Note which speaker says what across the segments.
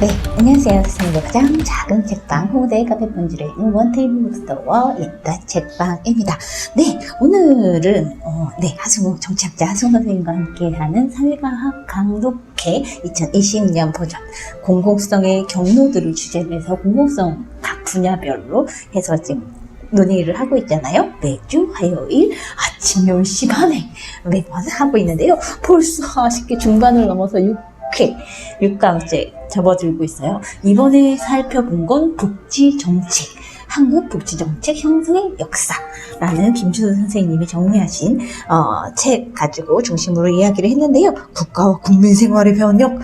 Speaker 1: 네, 안녕하세요. 세상에서 가장 작은 책방 홍대 카페 본질에 있는 원테이블 북스토어 입다 책방입니다. 네, 오늘은 하승우 정치학자 하승우 선생님과 함께하는 사회과학 강독회 2020년 버전 공공성의 경로들을 주제로 해서 공공성 각 분야별로 해서 지금 논의를 하고 있잖아요. 매주 화요일 아침 10시 반에 매번 하고 있는데요. 벌써 아쉽게 중반을 넘어서 6강째 접어들고 있어요. 이번에 살펴본 건 복지정책, 한국 복지정책 형성의 역사라는 김준호 선생님이 정리하신 책 가지고 중심으로 이야기를 했는데요. 국가와 국민생활의 변혁,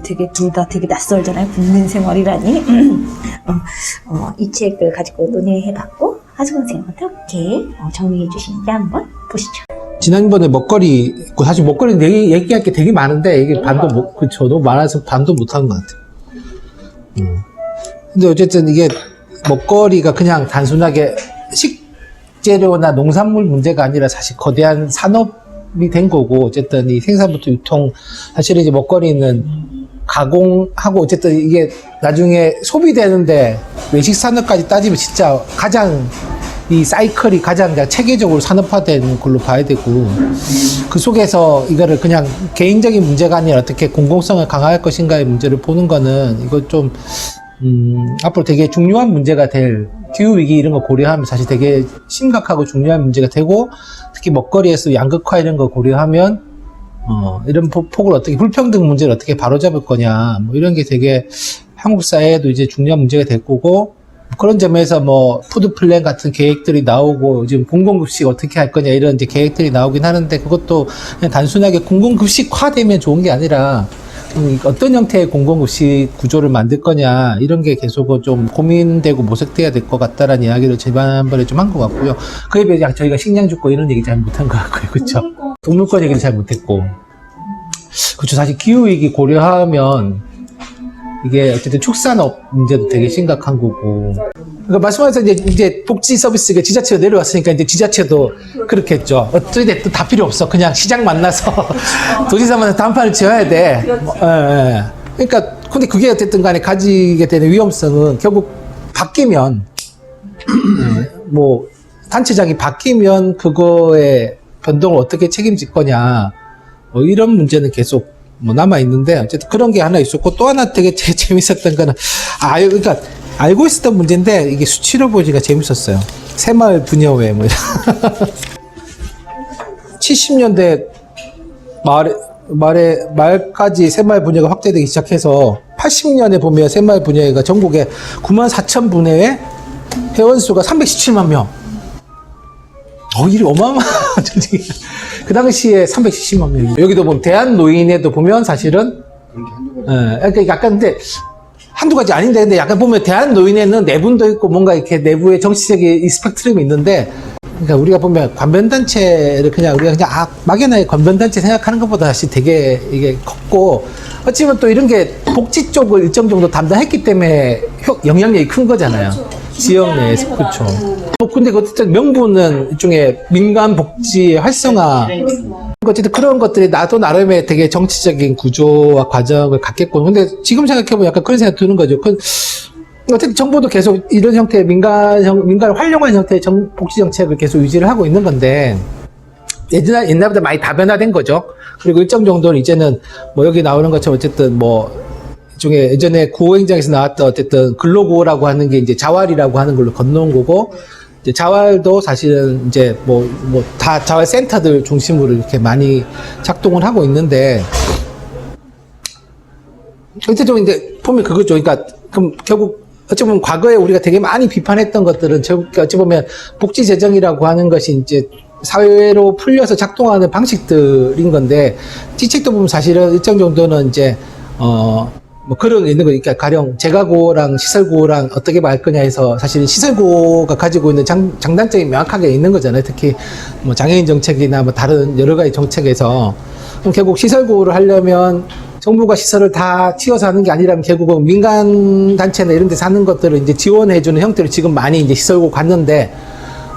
Speaker 1: 되게 둘 다 되게 낯설잖아요. 국민생활이라니. 이 책을 가지고 논의해봤고 하승우 선생님 어떻게 정리해 주시는지 한번 보시죠.
Speaker 2: 지난번에 먹거리, 사실 먹거리 얘기할 게 되게 많은데, 이게 반도 너무 많아서 반도 못한 것 같아요. 근데 어쨌든 이게 먹거리가 그냥 단순하게 식재료나 농산물 문제가 아니라 사실 거대한 산업이 된 거고, 어쨌든 이 생산부터 유통, 사실은 이제 먹거리는 가공하고, 어쨌든 이게 나중에 소비되는데 외식 산업까지 따지면 진짜 가장 이 사이클이 가장 체계적으로 산업화된 걸로 봐야 되고, 그 속에서 이거를 그냥 개인적인 문제가 아니라 어떻게 공공성을 강화할 것인가의 문제를 보는 거는 이거 좀 앞으로 되게 중요한 문제가 될, 기후위기 이런 거 고려하면 사실 되게 심각하고 중요한 문제가 되고, 특히 먹거리에서 양극화 이런 거 고려하면 이런 폭을 어떻게, 불평등 문제를 어떻게 바로잡을 거냐, 뭐 이런 게 되게 한국 사회에도 이제 중요한 문제가 될 거고, 그런 점에서 뭐 푸드 플랜 같은 계획들이 나오고, 지금 공공급식 어떻게 할 거냐 이런 이제 계획들이 나오긴 하는데, 그것도 그냥 단순하게 공공급식화되면 좋은 게 아니라 어떤 형태의 공공급식 구조를 만들 거냐 이런 게 계속 좀 고민되고 모색돼야 될 것 같다라는 이야기를 지난번에 좀 한 것 같고요. 그에 비해 저희가 식량주권 이런 얘기 잘 못한 것 같고요, 그렇죠? 동물권 얘기를 잘 못했고, 그렇죠. 사실 기후위기 고려하면 이게 어쨌든 축산업 문제도 되게 심각한 거고. 그러니까 말씀하셔서 이제 복지 서비스가 지자체가 내려왔으니까 이제 지자체도 그렇게 했죠. 어찌됐든 다 필요 없어. 그냥 시장 만나서 도지사 만나서 단판을 지어야 돼. 그러니까 근데 그게 어쨌든 간에 가지게 되는 위험성은 결국 바뀌면 뭐 단체장이 바뀌면 그거의 변동을 어떻게 책임질 거냐. 뭐 이런 문제는 계속 남아있는데, 어쨌든 그런 게 하나 있었고, 또 하나 되게 재밌었던 거는, 그러니까, 알고 있었던 문제인데, 이게 수치로 보기가 재밌었어요. 새마을 분여회, 뭐, 70년대 말까지 새마을 분여가 확대되기 시작해서, 80년에 보면 새마을 분여회가 전국에 94,000분의 회원수가 317만 명. 일이 어마어마한 조직이. 그 당시에 370만 명. 여기도 보면 대한노인회도 보면 사실은 그러니까 약간 근데 한두 가지 아닌데, 근데 약간 보면 대한노인회는 내분도 있고 뭔가 이렇게 내부에 정치적인 이 스펙트럼이 있는데, 그러니까 우리가 보면 관변단체를 그냥 우리가 그냥 막연하게 관변단체 생각하는 것보다 사실 되게 이게 컸고, 어찌보면 또 이런 게 복지 쪽을 일정 정도 담당했기 때문에 영향력이 큰 거잖아요. 지역 내에서. 그렇죠. 근데 어쨌든 명분은 일종의 민간 복지 활성화. 어쨌든 그런 것들이 나도 나름의 되게 정치적인 구조와 과정을 갖겠고. 근데 지금 생각해보면 약간 그런 생각 드는 거죠. 어쨌든 정부도 계속 이런 형태의 민간을 활용한 형태의 복지 정책을 계속 유지를 하고 있는 건데, 옛날보다 많이 다변화된 거죠. 그리고 일정 정도는 이제는 뭐 여기 나오는 것처럼 어쨌든 뭐 일종의 예전에 구호행정에서 나왔던 어쨌든 근로구호라고 하는 게 이제 자활이라고 하는 걸로 건너온 거고, 이제 자활도 사실은 이제 다 자활 센터들 중심으로 이렇게 많이 작동을 하고 있는데, 어쨌든 이제 보면 그거죠. 그러니까 그럼 결국 어찌 보면 과거에 우리가 되게 많이 비판했던 것들은 어찌 보면 복지 재정이라고 하는 것이 이제 사회로 풀려서 작동하는 방식들인 건데, 이 책도 보면 사실은 일정 정도는 이제 뭐 그런 게 있는 거니까, 가령 재가구호랑 시설구호랑 어떻게 말 거냐 해서 사실 시설구호가 가지고 있는 장단점이 명확하게 있는 거잖아요. 특히 뭐 장애인 정책이나 뭐 다른 여러 가지 정책에서. 그럼 결국 시설구호를 하려면 정부가 시설을 다 치워서 하는 게 아니라면 결국은 민간 단체나 이런 데서 하는 것들을 이제 지원해주는 형태로 지금 많이 이제 시설구호 갔는데,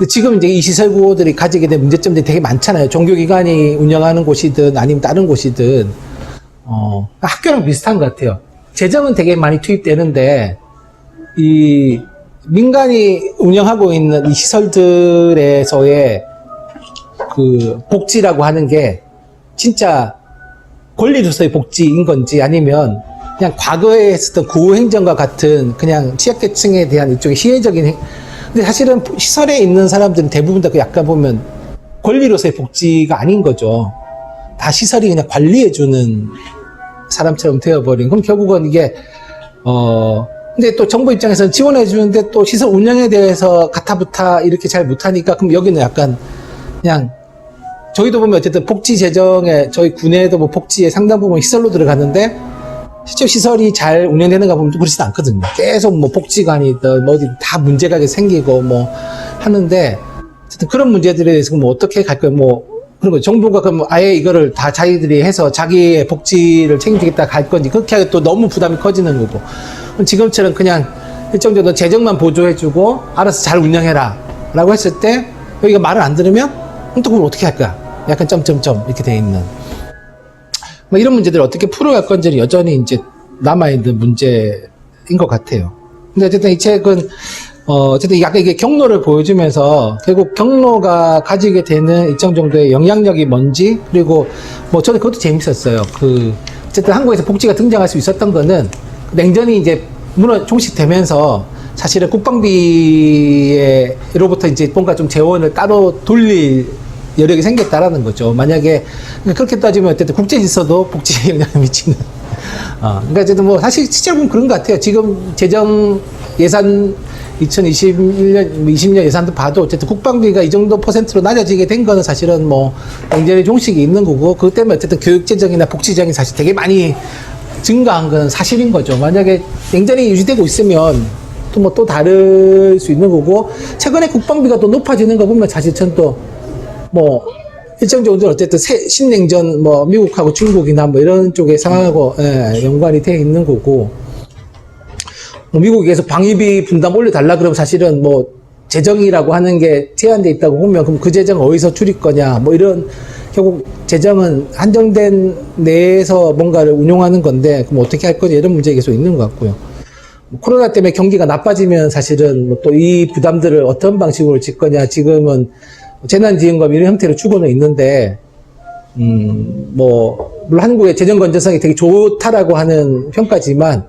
Speaker 2: 지금 이제 이 시설구호들이 가지게 된 문제점들이 되게 많잖아요. 종교기관이 운영하는 곳이든 아니면 다른 곳이든. 학교랑 비슷한 것 같아요. 재정은 되게 많이 투입되는데 이 민간이 운영하고 있는 이 시설들에서의 그 복지라고 하는 게 진짜 권리로서의 복지인 건지 아니면 그냥 과거에 했었던 구호행정과 같은 그냥 취약계층에 대한 일종의 시혜적인 근데 사실은 시설에 있는 사람들은 대부분 다 약간 보면 권리로서의 복지가 아닌 거죠. 다 시설이 그냥 관리해주는 사람처럼 되어버린. 그럼 결국은 이게 근데 또 정부 입장에서는 지원해주는데 또 시설 운영에 대해서 가타부타 이렇게 잘 못하니까 그럼 여기는 약간 그냥 저희도 보면 어쨌든 복지 재정에 저희 군에도 뭐 복지의 상당 부분 시설로 들어갔는데 실제 시설이 잘 운영되는가 보면 그렇지도 않거든요. 계속 뭐 복지관이든 뭐 어디 다 문제가 생기고 뭐 하는데 어쨌든 그런 문제들에 대해서 뭐 어떻게 갈 거예요? 뭐 그런 거 정부가 그럼 아예 이거를 다 자기들이 해서 자기의 복지를 책임지겠다 갈 건지 그렇게 하기 또 너무 부담이 커지는 거고 지금처럼 그냥 일정 정도 재정만 보조해주고 알아서 잘 운영해라 라고 했을 때 여기가 말을 안 들으면 또 그걸 어떻게 할 거야? 약간 점점점 이렇게 돼 있는 뭐 이런 문제들을 어떻게 풀어갈 건지는 여전히 이제 남아있는 문제인 것 같아요. 근데 어쨌든 이 책은 어쨌든 약간 이게 경로를 보여주면서 결국 경로가 가지게 되는 일정 정도의 영향력이 뭔지 그리고 뭐 저는 그것도 재밌었어요. 어쨌든 한국에서 복지가 등장할 수 있었던 거는 냉전이 이제 종식되면서 사실은 국방비로부터 이제 뭔가 좀 재원을 따로 돌릴 여력이 생겼다라는 거죠. 만약에 그렇게 따지면 어쨌든 국제 질서도 복지에 영향을 미치는. 그러니까 어쨌든 뭐 사실 실제로 보면 그런 것 같아요. 지금 재정 예산 2021년, 20년 예산도 봐도 어쨌든 국방비가 이 정도 퍼센트로 낮아지게 된 거는 사실은 뭐 냉전의 종식이 있는 거고 그것 때문에 어쨌든 교육재정이나 복지재정이 사실 되게 많이 증가한 건 사실인 거죠. 만약에 냉전이 유지되고 있으면 또 뭐 또 다를 수 있는 거고 최근에 국방비가 또 높아지는 거 보면 사실 전 또 뭐 일정 정도 어쨌든 신냉전 뭐 미국하고 중국이나 뭐 이런 쪽의 상황하고 연관이 돼 있는 거고 뭐 미국에서 방위비 분담 올려달라 그러면 사실은 뭐 재정이라고 하는 게 제한돼 있다고 보면 그럼 그 재정 어디서 줄일 거냐 뭐 이런 결국 재정은 한정된 내에서 뭔가를 운용하는 건데 그럼 어떻게 할 거냐 이런 문제가 계속 있는 것 같고요. 코로나 때문에 경기가 나빠지면 사실은 뭐 또 이 부담들을 어떤 방식으로 질 거냐 지금은 재난지원금 이런 형태로 주고는 있는데 뭐 물론 한국의 재정 건전성이 되게 좋다라고 하는 평가지만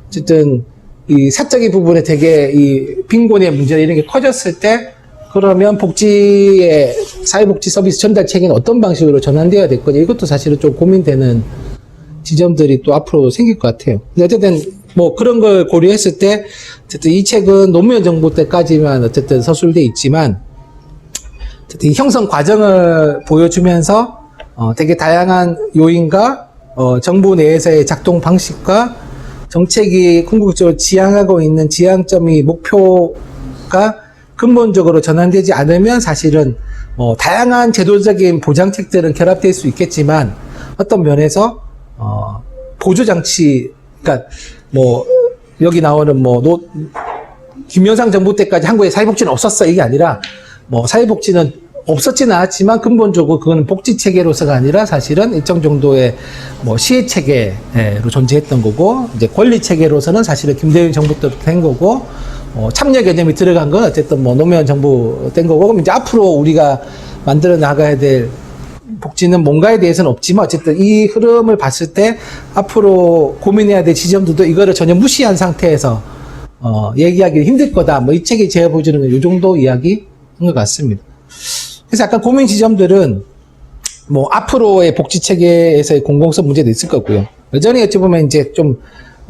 Speaker 2: 어쨌든 이 사적인 부분에 되게 이 빈곤의 문제 이런 게 커졌을 때 그러면 복지의 사회복지 서비스 전달 체계는 어떤 방식으로 전환되어야 될 거냐 이것도 사실은 좀 고민되는 지점들이 또 앞으로 생길 것 같아요. 근데 어쨌든 뭐 그런 걸 고려했을 때 어쨌든 이 책은 노무현 정부 때까지만 어쨌든 서술돼 있지만 어쨌든 이 형성 과정을 보여주면서 되게 다양한 요인과 정부 내에서의 작동 방식과 정책이 궁극적으로 지향하고 있는 지향점이 목표가 근본적으로 전환되지 않으면 사실은 다양한 제도적인 보장책들은 결합될 수 있겠지만 어떤 면에서 보조장치 그러니까 뭐 여기 나오는 뭐 김영삼 정부 때까지 한국에 사회복지는 없었어 이게 아니라 뭐 사회복지는 없었지는 않았지만 근본적으로 그거는 복지 체계로서가 아니라 사실은 일정 정도의 뭐 시혜 체계로 존재했던 거고 이제 권리 체계로서는 사실은 김대중 정부 때부터 된 거고 참여 개념이 들어간 건 어쨌든 뭐 노무현 정부 된 거고 그럼 이제 앞으로 우리가 만들어 나가야 될 복지는 뭔가에 대해서는 없지만 어쨌든 이 흐름을 봤을 때 앞으로 고민해야 될 지점들도 이거를 전혀 무시한 상태에서 얘기하기 힘들 거다. 뭐 이 책이 제가 보여주는 건 이 정도 이야기인 것 같습니다. 그래서 약간 고민 지점들은 뭐 앞으로의 복지 체계에서의 공공성 문제도 있을 거고요. 여전히 어찌 보면 이제 좀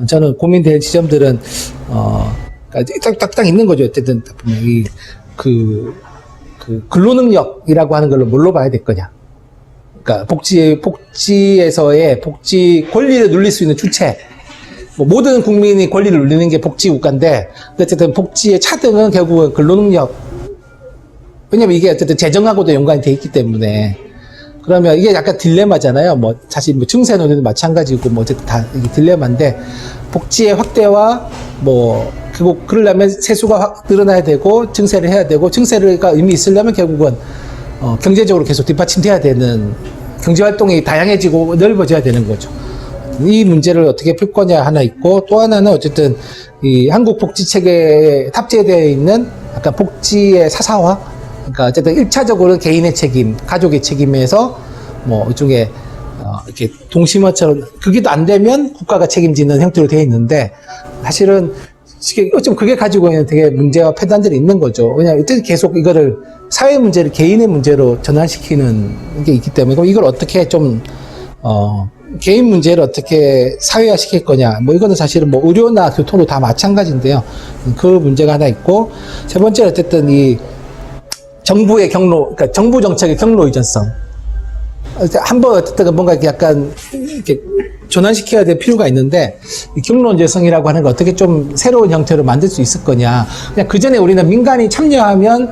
Speaker 2: 저는 고민될 지점들은 딱딱 있는 거죠. 어쨌든 보면 그 근로능력이라고 하는 걸로 뭘로 봐야 될 거냐. 그러니까 복지에서의 복지 권리를 누릴 수 있는 주체. 뭐 모든 국민이 권리를 누리는 게 복지 국가인데 어쨌든 복지의 차등은 결국은 근로능력. 왜냐면 이게 어쨌든 재정하고도 연관이 돼 있기 때문에 그러면 이게 약간 딜레마잖아요. 뭐 사실 뭐 증세 논의도 마찬가지고 뭐 어쨌든 다 이게 딜레마인데 복지의 확대와 뭐 결국 그러려면 세수가 늘어나야 되고 증세를 해야 되고 증세가 의미 있으려면 결국은 경제적으로 계속 뒷받침돼야 되는 경제활동이 다양해지고 넓어져야 되는 거죠. 이 문제를 어떻게 풀 거냐 하나 있고, 또 하나는 어쨌든 이 한국 복지 체계에 탑재되어 있는 약간 복지의 사사화. 그러니까 어쨌든 1차적으로 개인의 책임, 가족의 책임에서 뭐 일종의 이렇게 동심화처럼 그게 안 되면 국가가 책임지는 형태로 되어 있는데, 사실은 어쩜 그게 가지고 있는 되게 문제와 폐단들이 있는 거죠. 왜냐하면 어쨌든 계속 이거를 사회 문제를 개인의 문제로 전환시키는 게 있기 때문에, 그럼 이걸 어떻게 좀 개인 문제를 어떻게 사회화 시킬 거냐, 뭐 이거는 사실은 뭐 의료나 교통도 다 마찬가지인데요. 그 문제가 하나 있고, 세 번째는 어쨌든 이 정부의 그러니까 정부 정책의 경로 이전성. 한번 어쨌든 뭔가 약간 이렇게 전환시켜야 될 필요가 있는데, 이 경로 이전성이라고 하는 거 어떻게 좀 새로운 형태로 만들 수 있을 거냐. 그냥 그 전에 우리는 민간이 참여하면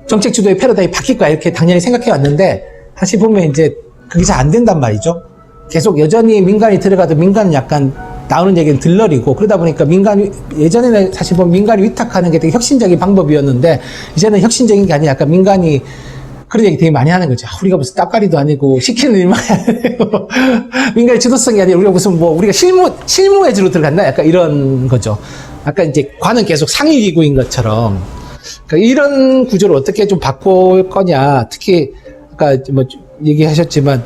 Speaker 2: 정책 주도의 패러다임이 바뀔 거야, 이렇게 당연히 생각해 왔는데, 사실 보면 이제 그게 잘 안 된단 말이죠. 계속 여전히 민간이 들어가도 민간은 약간 나오는 얘기는 들러리고, 그러다 보니까 예전에는 사실 보면 민간이 위탁하는 게 되게 혁신적인 방법이었는데, 이제는 혁신적인 게 아니라 약간 민간이 그런 얘기 되게 많이 하는 거죠. 우리가 무슨 따까리도 아니고 시키는 일만 해야 돼요. 민간의 주도성이 아니라 우리가 무슨 뭐 우리가 실무에주로 들어갔나? 약간 이런 거죠. 약간 이제 관은 계속 상위기구인 것처럼. 그러니까 이런 구조를 어떻게 좀 바꿀 거냐. 특히 아까 뭐 얘기하셨지만,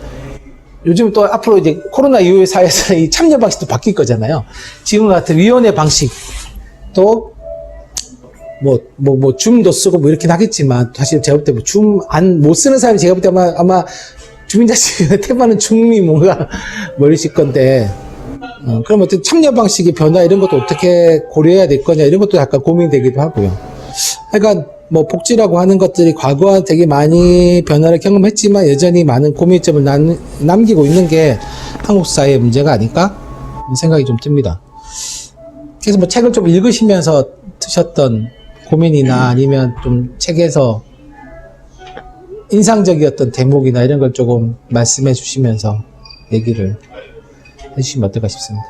Speaker 2: 요즘 또 앞으로 이제 코로나 이후의 사회에서 이 참여 방식도 바뀔 거잖아요. 지금 같은 위원회 방식도 줌도 쓰고 뭐 이렇긴 하겠지만, 사실 제가 볼 때 줌 못 쓰는 사람이 제가 볼 때 아마 주민자치위원회 태반은 줌이 뭔가 멀리실 건데, 그럼 어떤 참여 방식의 변화 이런 것도 어떻게 고려해야 될 거냐, 이런 것도 약간 고민되기도 하고요. 그러니까 뭐 복지라고 하는 것들이 과거와 되게 많이 변화를 경험했지만 여전히 많은 고민점을 남기고 있는 게 한국 사회의 문제가 아닐까? 생각이 좀 듭니다. 그래서 뭐 책을 좀 읽으시면서 드셨던 고민이나 아니면 좀 책에서 인상적이었던 대목이나 이런 걸 조금 말씀해 주시면서 얘기를 해주시면 어떨까 싶습니다.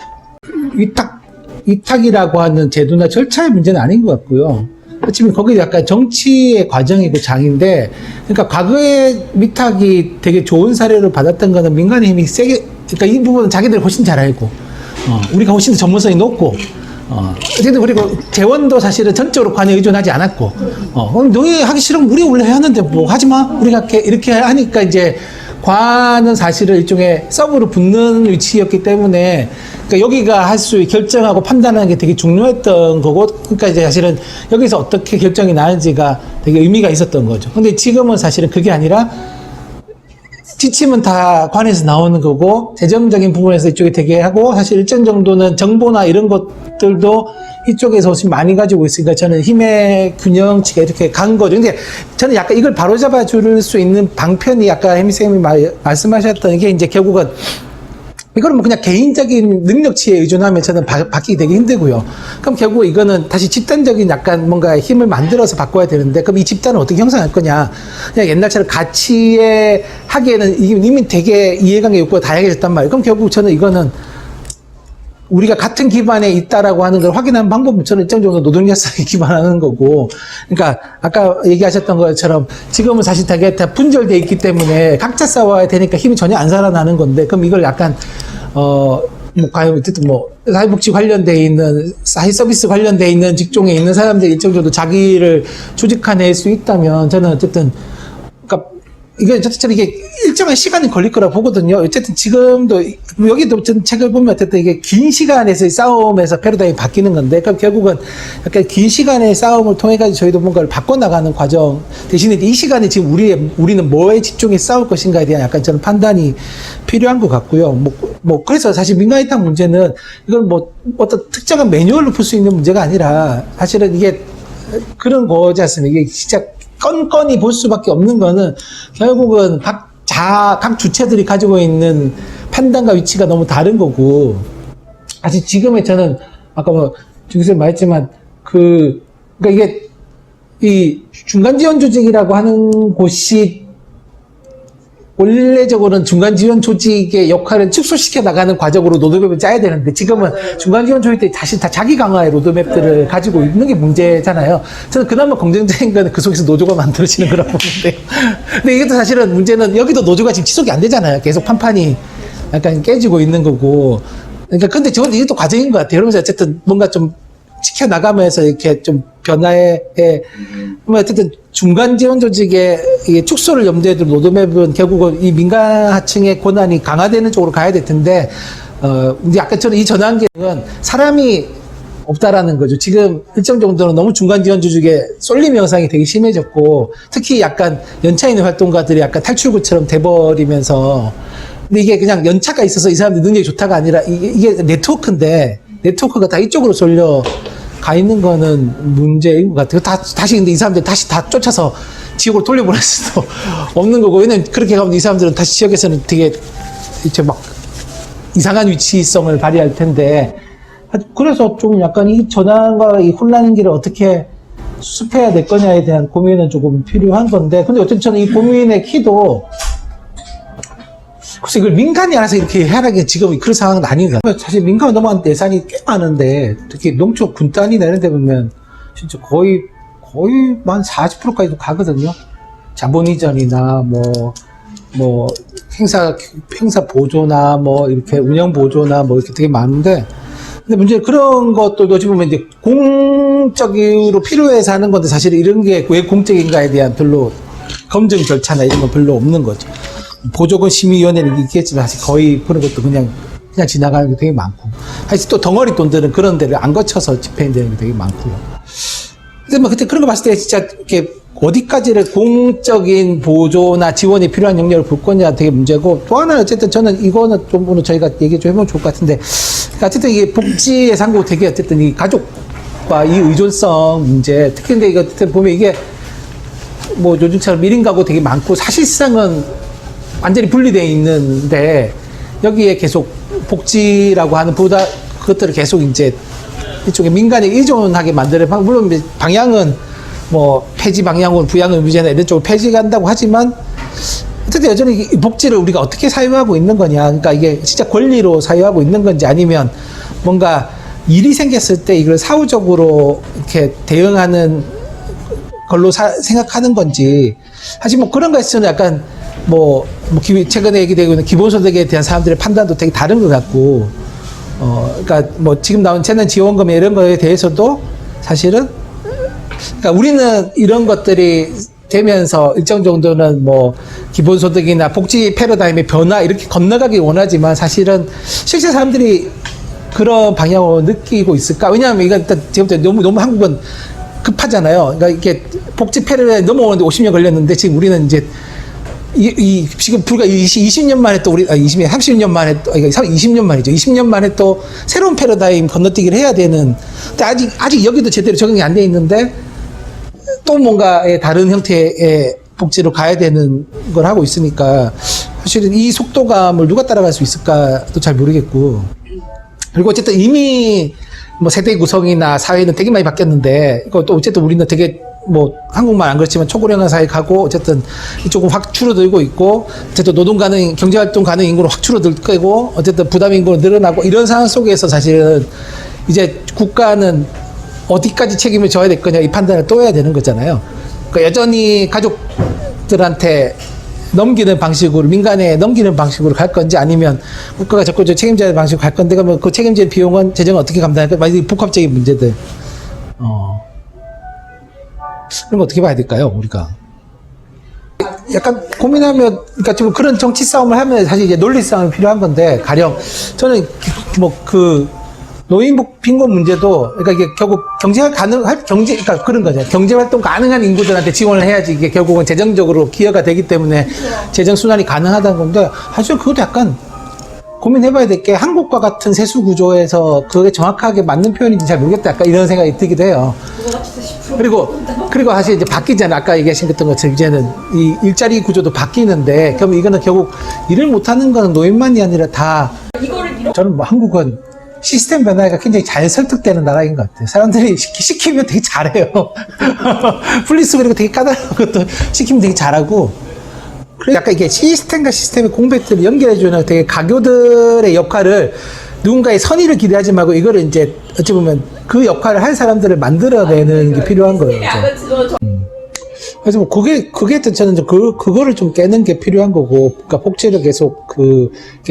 Speaker 2: 위탁이라고 하는 제도나 절차의 문제는 아닌 것 같고요. 그렇지만 거기 약간 정치의 과정이고 장인데, 그러니까 과거에 위탁이 되게 좋은 사례를 받았던 거는 민간의 힘이 세게, 그러니까 이 부분은 자기들이 훨씬 잘 알고, 우리가 훨씬 더 전문성이 높고, 어쨌든 그리고 재원도 사실은 전적으로 관에 의존하지 않았고, 그럼 너희 하기 싫으면 우리 원래 해야 하는데 뭐 하지 마. 우리가 이렇게 하니까 이제 관은 사실은 일종의 서브로 붙는 위치였기 때문에, 그러니까 여기가 할 수 결정하고 판단하는 게 되게 중요했던 거고, 그러니까 이제 사실은 여기서 어떻게 결정이 나는지가 되게 의미가 있었던 거죠. 근데 지금은 사실은 그게 아니라 지침은 다 관에서 나오는 거고, 재정적인 부분에서 이쪽에 되게 하고, 사실 일정 정도는 정보나 이런 것들도 이쪽에서 훨씬 많이 가지고 있으니까 저는 힘의 균형치가 이렇게 간 거죠. 근데 저는 약간 이걸 바로잡아 줄 수 있는 방편이 아까 혜미쌤이 말씀하셨던 게 이제 결국은 이거는 뭐 그냥 개인적인 능력치에 의존하면 저는 바뀌기 되게 힘들고요. 그럼 결국 이거는 다시 집단적인 약간 뭔가 힘을 만들어서 바꿔야 되는데, 그럼 이 집단을 어떻게 형성할 거냐. 그냥 옛날처럼 같이 하기에는 이미 되게 이해관계 욕구가 다양해졌단 말이에요. 그럼 결국 저는 이거는 우리가 같은 기반에 있다라고 하는 걸 확인하는 방법은 저는 일정 정도 노동자성에 기반하는 거고, 그러니까 아까 얘기하셨던 것처럼 지금은 사실 되게 다 분절돼 있기 때문에 각자 싸워야 되니까 힘이 전혀 안 살아나는 건데, 그럼 이걸 약간 과연 어쨌든 사회복지 관련돼 있는 사회서비스 관련돼 있는 직종에 있는 사람들이 일정 정도 자기를 조직화낼 수 있다면, 저는 어쨌든 이게 저는 이게 일정한 시간이 걸릴 거라 보거든요. 어쨌든 지금도 여기도 전 책을 보면 어쨌든 이게 긴 시간에서의 싸움에서 패러다임이 바뀌는 건데, 그럼 결국은 약간 긴 시간의 싸움을 통해 가지고 저희도 뭔가를 바꿔 나가는 과정 대신에 이 시간에 지금 우리는 뭐에 집중해 싸울 것인가에 대한 약간 저는 판단이 필요한 것 같고요. 그래서 사실 민간위탁 문제는 이건 어떤 특정한 매뉴얼로 풀 수 있는 문제가 아니라, 사실은 이게 그런 거지 않습니까? 이게 진짜 건건이 볼 수밖에 없는 거는 결국은 각 주체들이 가지고 있는 판단과 위치가 너무 다른 거고, 사실 지금의 저는 아까 중기쌤 말했지만 그러니까 이게 이 중간지원 조직이라고 하는 곳이 원래적으로는 중간지원 조직의 역할을 축소시켜 나가는 과정으로 로드맵을 짜야 되는데, 지금은 중간지원 조직들이 다시 다 자기 강화의 로드맵들을 가지고 있는 게 문제잖아요. 저는 그나마 긍정적인 거는 그 속에서 노조가 만들어지는 거라고 보는데요. 근데 이게 또 사실은 문제는 여기도 노조가 지금 지속이 안 되잖아요. 계속 판판이 약간 깨지고 있는 거고. 그러니까 근데 저건 이게 또 과정인 것 같아요. 그러면서 어쨌든 뭔가 좀 지켜나가면서 이렇게 좀 변화해, 어쨌든 중간 지원 조직의 이 축소를 염두에 둔 로드맵은 결국은 이 민간하층의 권한이 강화되는 쪽으로 가야 될 텐데, 이제 아까 저는 이 전환기는 사람이 없다라는 거죠. 지금 일정 정도는 너무 중간 지원 조직의 쏠림 현상이 되게 심해졌고, 특히 약간 연차 있는 활동가들이 약간 탈출구처럼 돼버리면서, 근데 이게 그냥 연차가 있어서 이 사람들 능력이 좋다가 아니라 이게 네트워크인데, 네트워크가 다 이쪽으로 쏠려 가 있는 거는 문제인 것 같아요. 다시 근데 이 사람들 다시 다 쫓아서 지역으로 돌려보낼 수도 없는 거고, 왜냐면 그렇게 가면 이 사람들은 다시 지역에서는 되게 이제 막 이상한 위치성을 발휘할 텐데, 그래서 좀 약간 이 전환과 이 혼란의 길을 어떻게 수습해야 될 거냐에 대한 고민은 조금 필요한 건데, 근데 어쨌든 저는 이 고민의 키도 글쎄 이걸 민간이 알아서 이렇게 하라는 게 지금 그런 상황은 아닌 것 같아요. 사실 민간은 넘어간 예산이 꽤 많은데, 특히 농촌 군단이나 이런 데 보면 진짜 거의 한 40%까지도 가거든요. 자본 이전이나 뭐 행사 보조나 뭐 이렇게 운영 보조나 뭐 이렇게 되게 많은데, 근데 문제는 그런 것도 어찌 보면 이제 공적으로 필요해서 하는 건데, 사실 이런 게 왜 공적인가에 대한 별로 검증 절차나 이런 건 별로 없는 거죠. 보조금 심의위원회는 있겠지만 사실 거의 그런 것도 그냥 지나가는 게 되게 많고, 사실 또 덩어리 돈들은 그런 데를 안 거쳐서 집행되는 게 되게 많고요. 근데 뭐 그때 그런 거 봤을 때 진짜 이렇게 어디까지를 공적인 보조나 지원이 필요한 영역을 볼 거냐 되게 문제고, 또 하나는 어쨌든 저는 이거는 좀 오늘 저희가 얘기 좀 해보면 좋을 것 같은데, 그러니까 어쨌든 이게 복지 예산고 되게 어쨌든 이 가족과 이 의존성 문제, 특히 근데 이거 어쨌든 보면 이게 뭐 요즘처럼 1인 가구 되게 많고 사실상은 완전히 분리되어 있는데, 여기에 계속 복지라고 하는 그것들을 계속 이제 이쪽에 민간에 의존하게 만드는 물론 방향은 뭐 폐지 방향은 부양 의무제나 이런 쪽으로 폐지한다고 하지만, 어쨌든 여전히 이 복지를 우리가 어떻게 사유하고 있는 거냐, 그러니까 이게 진짜 권리로 사유하고 있는 건지, 아니면 뭔가 일이 생겼을 때 이걸 사후적으로 이렇게 대응하는 걸로 생각하는 건지. 사실 뭐 그런 거에 있어서는 약간 최근에 얘기되고 있는 기본소득에 대한 사람들의 판단도 되게 다른 것 같고, 그러니까 뭐 지금 나온 재난 지원금 이런 거에 대해서도 사실은, 그러니까 우리는 이런 것들이 되면서 일정 정도는 뭐 기본소득이나 복지 패러다임의 변화 이렇게 건너가기 원하지만, 사실은 실제 사람들이 그런 방향으로 느끼고 있을까? 왜냐하면 이건 일단 지금부터 너무 한국은 급하잖아요. 그러니까 이게 복지 패러다임 넘어오는데 50년 걸렸는데, 지금 우리는 이제 지금 불과 20년 만에 또 30년 만에 또, 20년 만이죠. 20년 만에 또 새로운 패러다임 건너뛰기를 해야 되는, 근데 아직 여기도 제대로 적응이 안 돼 있는데, 또 뭔가의 다른 형태의 복지로 가야 되는 걸 하고 있으니까, 사실은 이 속도감을 누가 따라갈 수 있을까도 잘 모르겠고, 그리고 어쨌든 이미 뭐 세대 구성이나 사회는 되게 많이 바뀌었는데, 또 어쨌든 우리는 되게 뭐 한국만 안 그렇지만 초고령화 사회 가고, 어쨌든 이쪽은 확 줄어들고 있고, 어쨌든 노동 가능, 경제 활동 가능 인구는 확 줄어들고, 어쨌든 부담 인구는 늘어나고, 이런 상황 속에서 사실은 이제 국가는 어디까지 책임을 져야 될 거냐, 이 판단을 또 해야 되는 거잖아요. 그러니까 여전히 가족들한테 넘기는 방식으로, 민간에 넘기는 방식으로 갈 건지, 아니면 국가가 적극적으로 책임져야 할 방식으로 갈 건데, 그러면 그 책임질 비용은 재정은 어떻게 감당할까? 많이 복합적인 문제들. 그런 거 어떻게 봐야 될까요, 우리가? 약간 고민하면, 그러니까 지금 그런 정치 싸움을 하면 사실 이제 논리 싸움이 필요한 건데, 가령 저는 노인 빈곤 문제도, 그러니까 이게 결국 그러니까 그런 거죠. 경제 활동 가능한 인구들한테 지원을 해야지 이게 결국은 재정적으로 기여가 되기 때문에 재정 순환이 가능하다는 건데, 사실 그것도 약간 고민해봐야 될 게, 한국과 같은 세수 구조에서 그게 정확하게 맞는 표현인지 잘 모르겠다, 약간 이런 생각이 들기도 해요. 그리고 사실 이제 바뀌잖아요. 아까 얘기하신 것처럼 이제는 이 일자리 구조도 바뀌는데, 그럼 이거는 결국 일을 못하는 거는 노인만이 아니라 다, 저는 뭐 한국은 시스템 변화가 굉장히 잘 설득되는 나라인 것 같아요. 사람들이 시키면 되게 잘해요. 분리수거 되게 까다로운 것도 시키면 되게 잘하고, 그래서 약간 이게 시스템과 시스템의 공백들을 연결해주는 되게 가교들의 역할을, 누군가의 선의를 기대하지 말고 이거를 이제 어찌 보면 그 역할을 할 사람들을 만들어내는 게 필요한 거예요. 그래서 뭐 그게 저는 좀 그거를 좀 깨는 게 필요한 거고, 그러니까 복지를 계속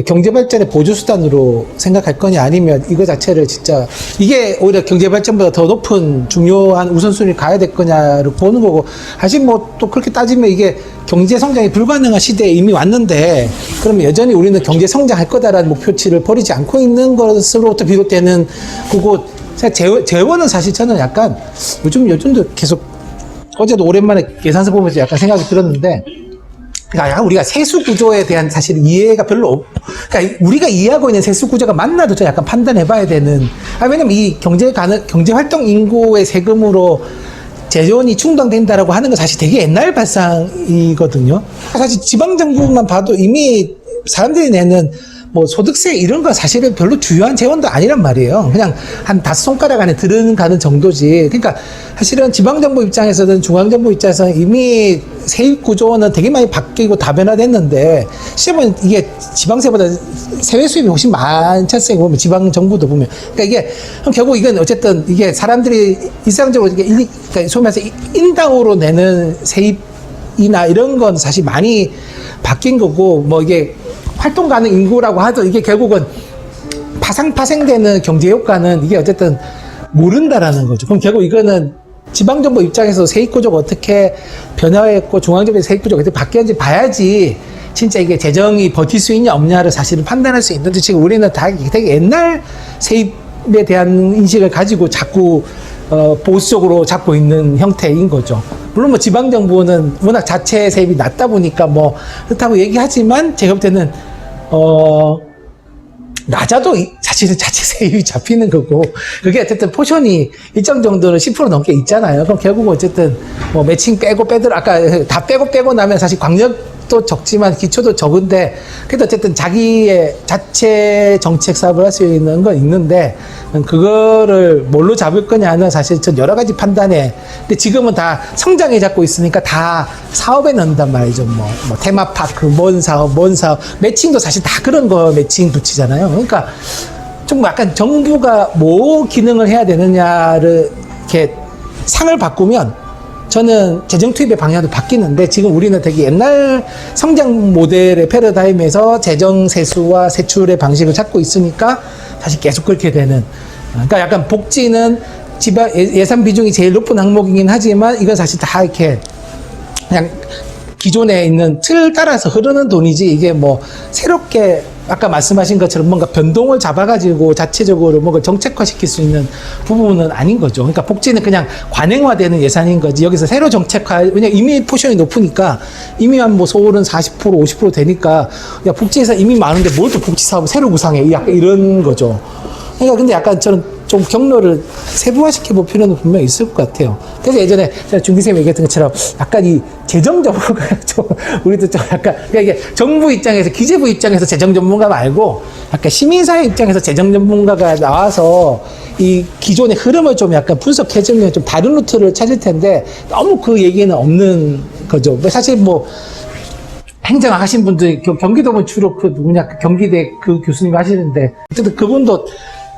Speaker 2: 경제 발전의 보조 수단으로 생각할 거냐, 아니면 이거 자체를 진짜 이게 오히려 경제 발전보다 더 높은 중요한 우선순위를 가야 될 거냐를 보는 거고, 사실 뭐 또 그렇게 따지면 이게 경제 성장이 불가능한 시대에 이미 왔는데, 그러면 여전히 우리는 경제 성장할 거다라는 목표치를 버리지 않고 있는 것으로부터 비롯되는 그거. 재원은 사실 저는 약간 요즘도 계속, 어제도 오랜만에 계산서 보면서 약간 생각이 들었는데, 그러니까 우리가 세수 구조에 대한 사실 이해가 별로 그러니까 우리가 이해하고 있는 세수 구조가 맞나도 좀 약간 판단해 봐야 되는, 왜냐면 이 경제 활동 인구의 세금으로 재원이 충당된다라고 하는 건 사실 되게 옛날 발상이거든요. 사실 지방정부만 봐도 이미 사람들이 내는 뭐 소득세 이런 건 사실은 별로 중요한 재원도 아니란 말이에요. 그냥 한 5손가락 안에 들어가는 정도지. 그러니까 사실은 지방정부 입장에서든 중앙정부 입장에서는 이미 세입 구조는 되게 많이 바뀌고 다변화됐는데, 실은 이게 지방세보다 세외 수입이 훨씬 많지 않습니까? 보면 지방정부도 보면. 그러니까 이게 결국 이건 어쨌든 이게 사람들이 일상적으로 그러니까 소위 말해서 인당으로 내는 세입이나 이런 건 사실 많이 바뀐 거고, 뭐 이게 활동 가능 인구라고 하도 이게 결국은 파생되는 경제 효과는 이게 어쨌든 모른다라는 거죠. 그럼 결국 이거는 지방정부 입장에서 세입구조가 어떻게 변화했고 중앙정부의 세입구조가 어떻게 바뀌었는지 봐야지 진짜 이게 재정이 버틸 수 있냐 없냐를 사실은 판단할 수 있는데, 지금 우리는 다 되게 옛날 세입에 대한 인식을 가지고 자꾸 보수적으로 잡고 있는 형태인 거죠. 물론 뭐 지방정부는 워낙 자체 세입이 낮다 보니까 뭐 그렇다고 얘기하지만, 제가 볼 때는 낮아도 사실은 자체 세입이 잡히는 거고, 그게 어쨌든 포션이 일정 정도는 10% 넘게 있잖아요. 그럼 결국 어쨌든 뭐 매칭 빼더라, 아까 다 빼고 나면 사실 광역도 적지만 기초도 적은데, 그래도 어쨌든 자기의 자체 정책 사업을 할 수 있는 건 있는데, 그거를 뭘로 잡을 거냐는 사실 전 여러 가지 판단에, 근데 지금은 다 성장에 잡고 있으니까 다 사업에 넣는단 말이죠. 뭐 테마파크, 뭔 사업, 매칭도 사실 다 그런 거 매칭 붙이잖아요. 그러니까 좀 약간 정부가 뭐 기능을 해야 되느냐를 이렇게 상을 바꾸면 저는 재정 투입의 방향도 바뀌는데, 지금 우리는 되게 옛날 성장 모델의 패러다임에서 재정 세수와 세출의 방식을 찾고 있으니까 다시 계속 그렇게 되는. 그러니까 약간 복지는 지방 예산 비중이 제일 높은 항목이긴 하지만, 이건 사실 다 이렇게 그냥 기존에 있는 틀 따라서 흐르는 돈이지, 이게 뭐 새롭게 아까 말씀하신 것처럼 뭔가 변동을 잡아가지고 자체적으로 뭔가 정책화시킬 수 있는 부분은 아닌 거죠. 그러니까 복지는 그냥 관행화되는 예산인 거지, 여기서 새로 정책화, 왜냐면 이미 포션이 높으니까, 이미 한 뭐 서울은 40% 50% 되니까, 야 복지 예산 이미 많은데 뭘 또 복지 사업을 새로 구상해, 약간 이런 거죠. 그러니까 근데 약간 저는 좀 경로를 세부화시켜 볼 필요는 분명히 있을 것 같아요. 그래서 예전에 제가 준기쌤이 얘기했던 것처럼 약간 이 재정 전문가 좀 우리도 좀 약간, 그러니까 이게 정부 입장에서, 기재부 입장에서 재정 전문가 말고 약간 시민사회 입장에서 재정 전문가가 나와서 이 기존의 흐름을 좀 약간 분석해주면 좀 다른 루트를 찾을 텐데, 너무 그 얘기는 없는 거죠. 사실 뭐 행정 하신 분들, 경기도는 주로 그 누구냐, 경기대 그 교수님 하시는데, 어쨌든 그분도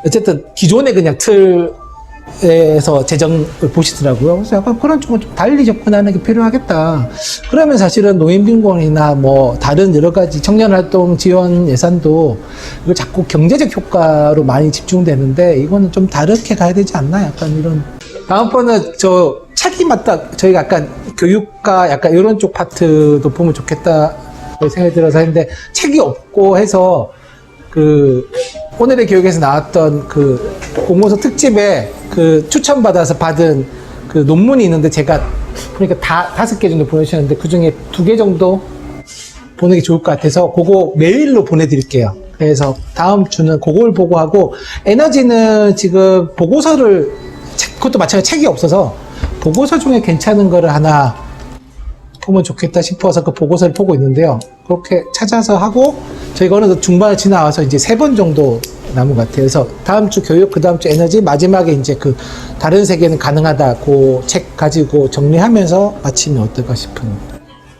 Speaker 2: 어쨌든 기존의 그냥 틀에서 재정을 보시더라고요. 그래서 약간 그런 쪽은 좀 달리 접근하는 게 필요하겠다. 그러면 사실은 노인빈곤이나 뭐 다른 여러 가지 청년활동 지원 예산도 이걸 자꾸 경제적 효과로 많이 집중되는데, 이거는 좀 다르게 가야 되지 않나? 약간 이런. 다음번은 저 책이 맞다. 저희가 약간 교육과 약간 이런 쪽 파트도 보면 좋겠다 생각이 들어서 했는데, 책이 없고 해서 그 오늘의 교육에서 나왔던 그 공모서 특집에 그 추천받아서 받은 그 논문이 있는데, 제가 보니까 5개 정도 보내주셨는데 그 중에 2개 정도 보는 게 좋을 것 같아서 그거 메일로 보내드릴게요. 그래서 다음 주는 그걸 보고 하고, 에너지는 지금 보고서를, 그것도 마찬가지로 책이 없어서 보고서 중에 괜찮은 거를 하나 보면 좋겠다 싶어서 그 보고서를 보고 있는데요. 그렇게 찾아서 하고, 저희가 어느 정도 중반을 지나와서 이제 3번 정도 남은 것 같아요. 그래서 다음 주 교육, 그 다음 주 에너지, 마지막에 이제 그 다른 세계는 가능하다, 그 책 가지고 정리하면서 마치면 어떨까 싶은